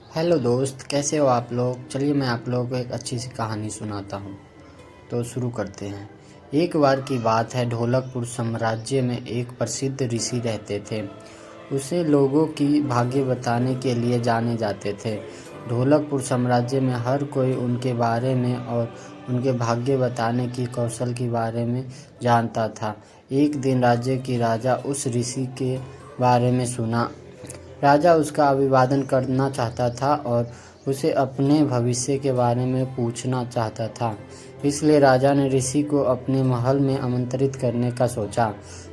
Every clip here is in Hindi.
हेलो दोस्त, कैसे हो आप लोग। चलिए मैं आप लोगों को एक अच्छी सी कहानी सुनाता हूँ। तो शुरू करते हैं। एक बार की बात है, ढोलकपुर साम्राज्य में एक प्रसिद्ध ऋषि रहते थे। उसे लोगों की भाग्य बताने के लिए जाने जाते थे। ढोलकपुर साम्राज्य में हर कोई उनके बारे में और उनके भाग्य बताने की कौशल के बारे में जानता था। एक दिन राज्य की राजा उस ऋषि के बारे में सुना। राजा उसका अभिवादन करना चाहता था और उसे अपने भविष्य के बारे में पूछना चाहता था। इसलिए राजा ने ऋषि को अपने महल में आमंत्रित करने का सोचा।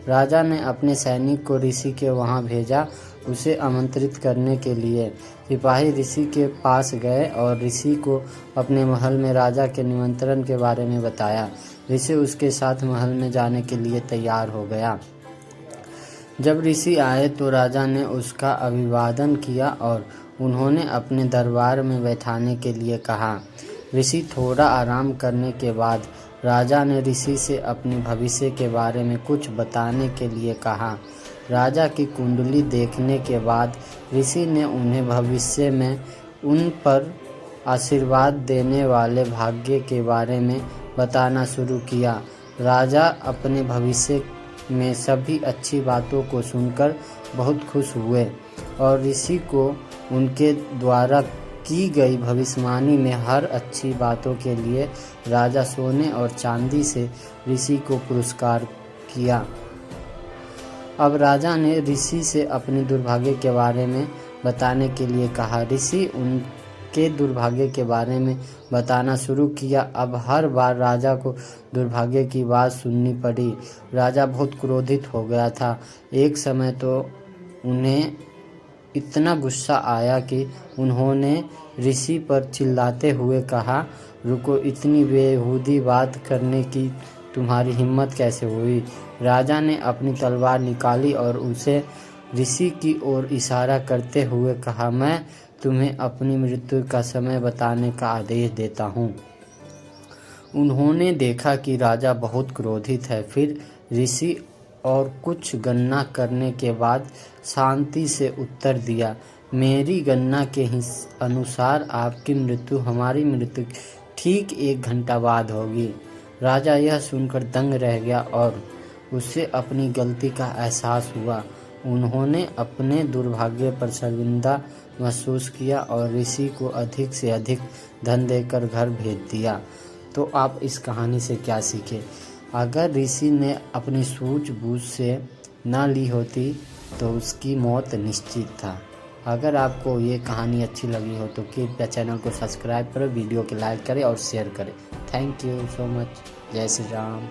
राजा ने अपने सैनिक को ऋषि के वहां भेजा। उसे आमंत्रित करने के लिए सिपाही ऋषि के पास गए और ऋषि को अपने महल में राजा के निमंत्रण के बारे में बताया। ऋषि उसके साथ महल में जाने के लिए तैयार हो गया। जब ऋषि आए तो राजा ने उसका अभिवादन किया और उन्होंने अपने दरबार में बैठाने के लिए कहा। ऋषि थोड़ा आराम करने के बाद राजा ने ऋषि से अपने भविष्य के बारे में कुछ बताने के लिए कहा। राजा की कुंडली देखने के बाद ऋषि ने उन्हें भविष्य में उन पर आशीर्वाद देने वाले भाग्य के बारे में बताना शुरू किया। राजा अपने भविष्य में सभी अच्छी बातों को सुनकर बहुत खुश हुए और ऋषि को उनके द्वारा की गई भविष्यवाणी में हर अच्छी बातों के लिए राजा सोने और चांदी से ऋषि को पुरस्कार किया। अब राजा ने ऋषि से अपने दुर्भाग्य के बारे में बताने के लिए कहा। ऋषि उनके दुर्भाग्य के बारे में बताना शुरू किया। अब हर बार राजा को दुर्भाग्य की बात सुननी पड़ी। राजा बहुत क्रोधित हो गया था। एक समय तो उन्हें इतना गुस्सा आया कि उन्होंने ऋषि पर चिल्लाते हुए कहा, रुको, इतनी बेहूदी बात करने की तुम्हारी हिम्मत कैसे हुई। राजा ने अपनी तलवार निकाली और उसे ऋषि की ओर इशारा करते हुए कहा, मैं तुम्हें अपनी मृत्यु का समय बताने का आदेश देता हूँ। उन्होंने देखा कि राजा बहुत क्रोधित है। फिर ऋषि और कुछ गणना करने के बाद शांति से उत्तर दिया, मेरी गणना के अनुसार आपकी मृत्यु हमारी मृत्यु ठीक 1 घंटा बाद होगी। राजा यह सुनकर दंग रह गया और उसे अपनी गलती का एहसास हुआ। उन्होंने अपने दुर्भाग्य पर शर्मिंदा महसूस किया और ऋषि को अधिक से अधिक धन देकर घर भेज दिया। तो आप इस कहानी से क्या सीखे? अगर ऋषि ने अपनी सूझबूझ से ना ली होती तो उसकी मौत निश्चित था। अगर आपको ये कहानी अच्छी लगी हो तो कृपया चैनल को सब्सक्राइब करें, वीडियो को लाइक करें और शेयर करें। Thank you so much. जय श्री राम।